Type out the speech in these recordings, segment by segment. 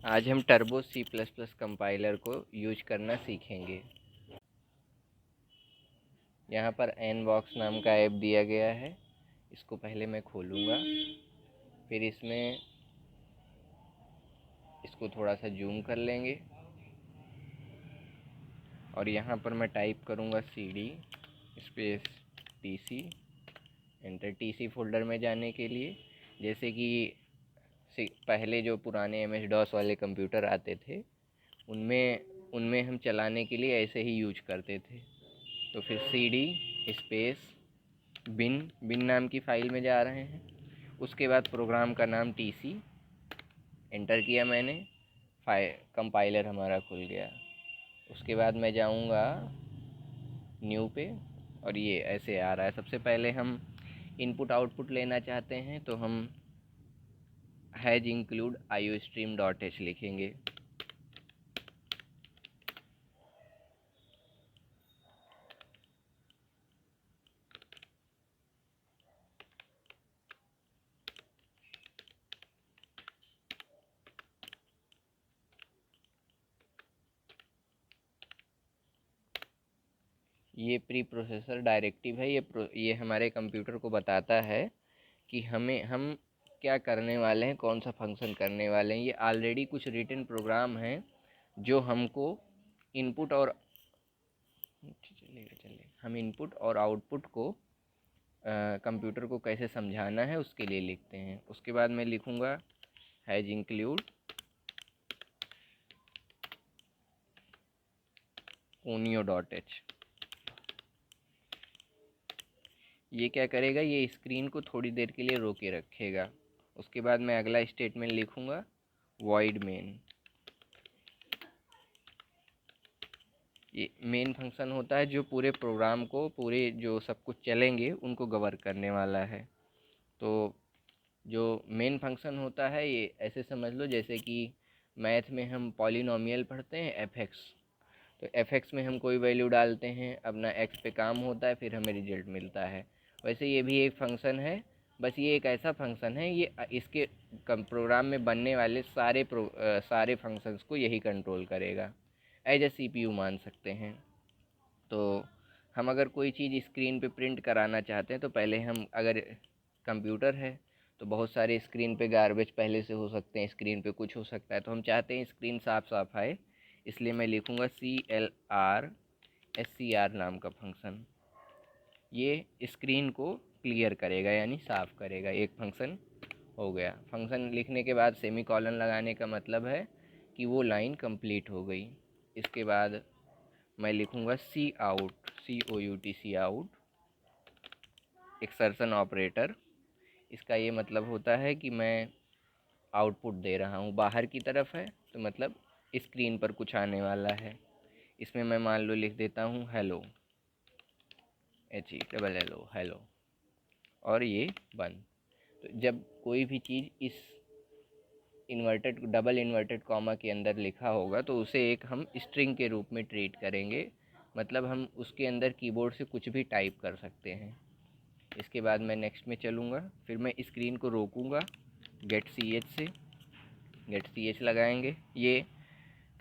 आज हम turbo C++ compiler को यूज करना सीखेंगे। यहाँ पर nbox नाम का ऐप दिया गया है। इसको पहले मैं खोलूँगा, फिर इसमें इसको थोड़ा सा जूम कर लेंगे और यहाँ पर मैं टाइप करूँगा cd space tc, enter. tc folder में जाने के लिए, जैसे कि पहले जो पुराने MS-DOS वाले कंप्यूटर आते थे उनमें हम चलाने के लिए ऐसे ही यूज करते थे। तो फिर cd स्पेस बिन नाम की फ़ाइल में जा रहे हैं। उसके बाद प्रोग्राम का नाम tc, एंटर किया मैंने, कंपाइलर हमारा खुल गया। उसके बाद मैं जाऊंगा न्यू पे और ये ऐसे आ रहा है। सबसे पहले हम इनपुट आउटपुट लेना चाहते हैं तो हम हैज इंक्लूड iostream.h लिखेंगे। ये प्री प्रोसेसर डायरेक्टिव है। ये हमारे कंप्यूटर को बताता है कि हम क्या करने वाले हैं, कौन सा फंक्शन करने वाले हैं। ये ऑलरेडी कुछ रिटन प्रोग्राम हैं जो हमको इनपुट और हम इनपुट और आउटपुट को कंप्यूटर को कैसे समझाना है उसके लिए लिखते हैं। उसके बाद मैं लिखूँगा हैज इंक्लूड onio.h। ये क्या करेगा, ये स्क्रीन को थोड़ी देर के लिए रोके रखेगा। उसके बाद मैं अगला स्टेटमेंट लिखूँगा void main। ये मेन फंक्शन होता है जो पूरे प्रोग्राम को, पूरे जो सब कुछ चलेंगे उनको गवर करने वाला है। तो जो मेन फंक्शन होता है ये ऐसे समझ लो जैसे कि मैथ में हम पॉलिनोमियल पढ़ते हैं fx, तो fx में हम कोई वैल्यू डालते हैं, अपना x पे काम होता है, फिर हमें रिजल्ट मिलता है। वैसे ये भी एक फंक्शन है, बस ये एक ऐसा फंक्शन है, ये इसके प्रोग्राम में बनने वाले सारे फंक्शंस को यही कंट्रोल करेगा। एज ए CPU मान सकते हैं। तो हम अगर कोई चीज़ स्क्रीन पे प्रिंट कराना चाहते हैं तो पहले हम, अगर कंप्यूटर है तो बहुत सारे स्क्रीन पे गार्बेज पहले से हो सकते हैं, स्क्रीन पे कुछ हो सकता है, तो हम चाहते हैं स्क्रीन साफ साफ आए, इसलिए मैं लिखूँगा CLRSCR नाम का फंक्शन। ये स्क्रीन को क्लियर करेगा यानी साफ़ करेगा। एक फंक्शन हो गया। फंक्शन लिखने के बाद सेमी कॉलन लगाने का मतलब है कि वो लाइन कंप्लीट हो गई। इसके बाद मैं लिखूँगा सी आउट एक्सर्शन ऑपरेटर। इसका ये मतलब होता है कि मैं आउटपुट दे रहा हूँ, बाहर की तरफ है तो मतलब स्क्रीन पर कुछ आने वाला है। इसमें मैं मान लो लिख देता हूँ हेलो, HELLO हेलो, और ये बंद। तो जब कोई भी चीज़ इस डबल इन्वर्टेड कॉमा के अंदर लिखा होगा तो उसे एक हम स्ट्रिंग के रूप में ट्रीट करेंगे, मतलब हम उसके अंदर कीबोर्ड से कुछ भी टाइप कर सकते हैं। इसके बाद मैं नेक्स्ट में चलूँगा, फिर मैं स्क्रीन को रोकूँगा गेट सी एच लगाएंगे। ये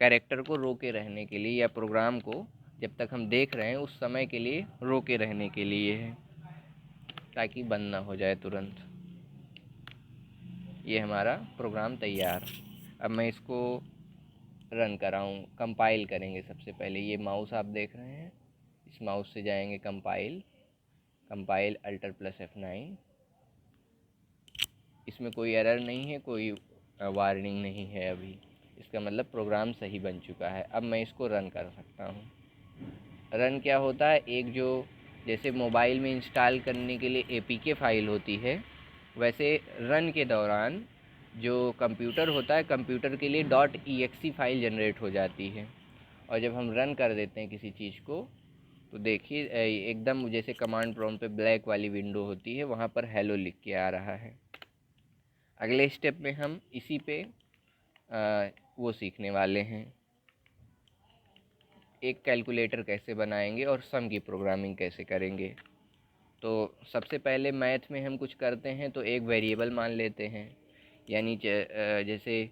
कैरेक्टर को रोके रहने के लिए, या प्रोग्राम को जब तक हम देख रहे हैं उस समय के लिए रोके रहने के लिए है, ताकि बंद ना हो जाए तुरंत। ये हमारा प्रोग्राम तैयार। अब मैं इसको रन कराऊँ, कंपाइल करेंगे। सबसे पहले ये माउस आप देख रहे हैं, इस माउस से जाएंगे कंपाइल Alt+F9। इसमें कोई एरर नहीं है, कोई वार्निंग नहीं है अभी, इसका मतलब प्रोग्राम सही बन चुका है। अब मैं इसको रन कर सकता हूँ। रन क्या होता है, एक जो जैसे मोबाइल में इंस्टॉल करने के लिए APK फ़ाइल होती है, वैसे रन के दौरान जो कंप्यूटर होता है, कंप्यूटर के लिए .exe फ़ाइल जनरेट हो जाती है। और जब हम रन कर देते हैं किसी चीज़ को तो देखिए एकदम जैसे कमांड प्रॉम्प्ट पे ब्लैक वाली विंडो होती है, वहाँ पर हेलो लिख के आ रहा है। अगले स्टेप में हम इसी पे वो सीखने वाले हैं, एक कैलकुलेटर कैसे बनाएंगे और सम की प्रोग्रामिंग कैसे करेंगे। तो सबसे पहले मैथ में हम कुछ करते हैं तो एक वेरिएबल मान लेते हैं, यानी जैसे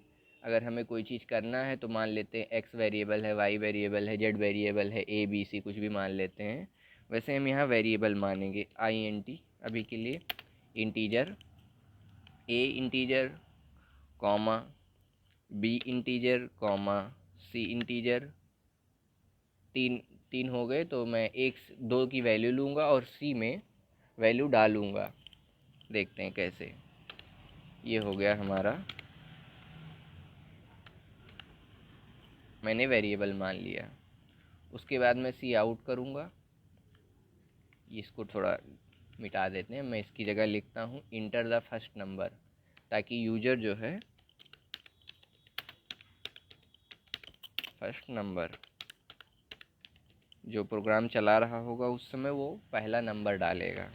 अगर हमें कोई चीज़ करना है तो मान लेते हैं एक्स वेरिएबल है, वाई वेरिएबल है, जेड वेरिएबल है, ए बी सी कुछ भी मान लेते हैं। वैसे हम यहाँ वेरिएबल मानेंगे INT अभी के लिए, integer A integer comma B integer comma C integer, तीन तीन हो गए, तो मैं एक दो की वैल्यू लूँगा और सी में वैल्यू डालूँगा। देखते हैं कैसे। ये हो गया हमारा, मैंने वेरिएबल मान लिया। उसके बाद मैं सी आउट करूँगा। इसको थोड़ा मिटा देते हैं, मैं इसकी जगह लिखता हूँ इंटर द फर्स्ट नंबर, ताकि यूजर जो है फर्स्ट नंबर जो प्रोग्राम चला रहा होगा उस समय वो पहला नंबर डालेगा।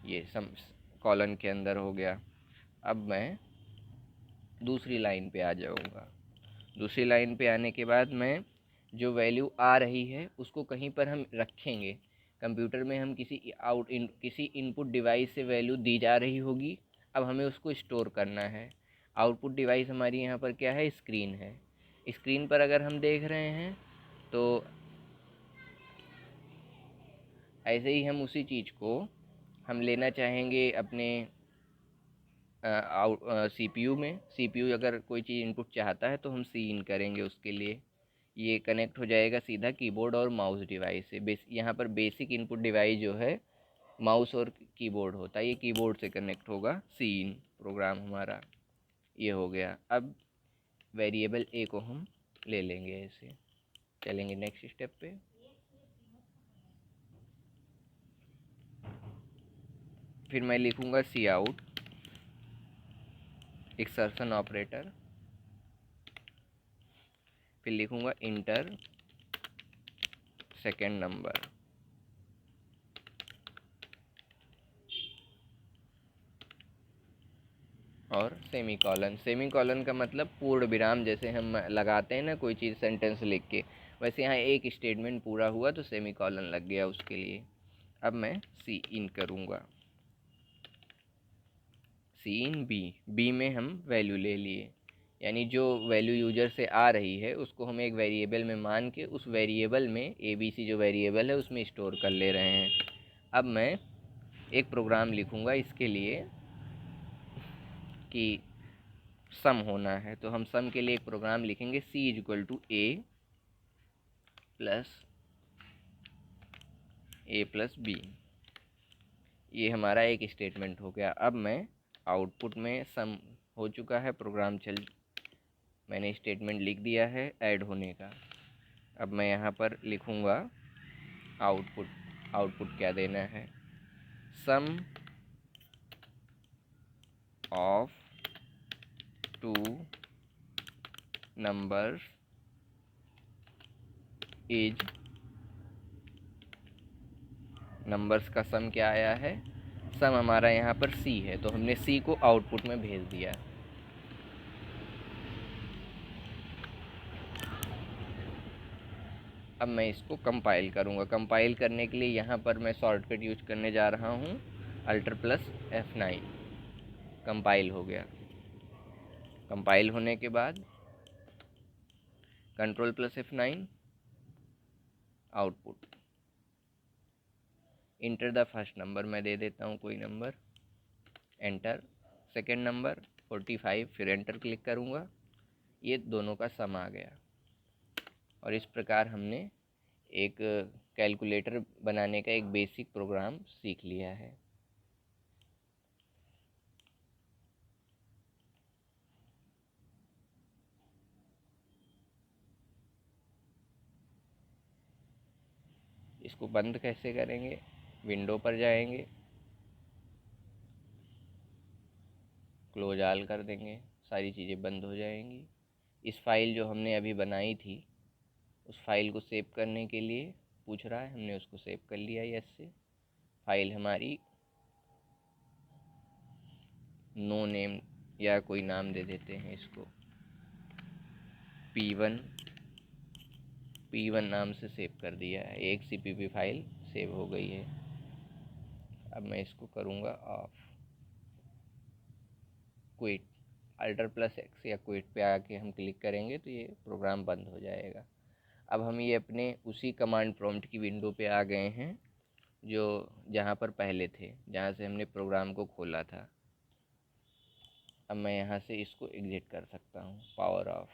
ये सम कॉलन के अंदर हो गया। अब मैं दूसरी लाइन पे आ जाऊँगा। दूसरी लाइन पे आने के बाद मैं जो वैल्यू आ रही है उसको कहीं पर हम रखेंगे। कंप्यूटर में हम किसी इनपुट डिवाइस से वैल्यू दी जा रही होगी, अब हमें उसको स्टोर करना है। आउटपुट डिवाइस हमारी यहाँ पर क्या है, स्क्रीन है। स्क्रीन पर अगर हम देख रहे हैं तो ऐसे ही हम उसी चीज़ को हम लेना चाहेंगे अपने CPU में। CPU अगर कोई चीज़ इनपुट चाहता है तो हम सी इन करेंगे उसके लिए। ये कनेक्ट हो जाएगा सीधा कीबोर्ड और माउस डिवाइस से। यहाँ पर बेसिक इनपुट डिवाइस जो है माउस और कीबोर्ड होता है, ये कीबोर्ड से कनेक्ट होगा। सी इन प्रोग्राम हमारा ये हो गया। अब वेरिएबल ए को हम ले लेंगे ऐसे। चलेंगे नेक्स्ट स्टेप पे। फिर मैं लिखूँगा सी आउट एक्सर्शन ऑपरेटर, फिर लिखूँगा इंटर सेकेंड नंबर और सेमीकॉलन। सेमीकॉलन का मतलब पूर्ण विराम, जैसे हम लगाते हैं ना कोई चीज़ सेंटेंस लिख के, वैसे यहाँ एक स्टेटमेंट पूरा हुआ तो सेमीकॉलन लग गया उसके लिए। अब मैं सी इन करूँगा। सी इन बी में हम वैल्यू ले लिए, यानी जो वैल्यू यूजर से आ रही है उसको हम एक वेरिएबल में मान के उस वेरिएबल में ABC जो वेरिएबल है उसमें स्टोर कर ले रहे हैं। अब मैं एक प्रोग्राम लिखूँगा इसके लिए कि सम होना है, तो हम सम के लिए एक प्रोग्राम लिखेंगे C = A + B। ये हमारा एक स्टेटमेंट हो गया। अब मैं आउटपुट में सम हो चुका है, प्रोग्राम मैंने स्टेटमेंट लिख दिया है ऐड होने का। अब मैं यहाँ पर लिखूँगा आउटपुट क्या देना है, sum of two numbers is, numbers का सम क्या आया है, सम हमारा यहाँ पर C है, तो हमने C को आउटपुट में भेज दिया। अब मैं इसको कंपाइल करूँगा। कंपाइल करने के लिए यहाँ पर मैं शॉर्टकट यूज करने जा रहा हूँ Alt+F9। कंपाइल हो गया। कंपाइल होने के बाद Ctrl+F9 output. Enter the first number मैं दे देता हूँ कोई नंबर, एंटर। सेकेंड नंबर 45, फिर एंटर क्लिक करूँगा, ये दोनों का सम आ गया। और इस प्रकार हमने एक कैलकुलेटर बनाने का एक बेसिक प्रोग्राम सीख लिया है। इसको बंद कैसे करेंगे, विंडो पर जाएंगे, क्लोज ऑल कर देंगे, सारी चीज़ें बंद हो जाएंगी। इस फाइल जो हमने अभी बनाई थी उस फाइल को सेव करने के लिए पूछ रहा है, हमने उसको सेव कर लिया यस से। फाइल हमारी नो नेम या कोई नाम दे देते हैं इसको, P1 नाम से सेव कर दिया है। एक CPP फाइल सेव हो गई है। अब मैं इसको करूँगा ऑफ, क्विट। Alt+X या क्विट पे आके हम क्लिक करेंगे तो ये प्रोग्राम बंद हो जाएगा। अब हम ये अपने उसी कमांड प्रॉम्प्ट की विंडो पे आ गए हैं जो जहाँ पर पहले थे, जहाँ से हमने प्रोग्राम को खोला था। अब मैं यहाँ से इसको एग्ज़िट कर सकता हूँ, पावर ऑफ।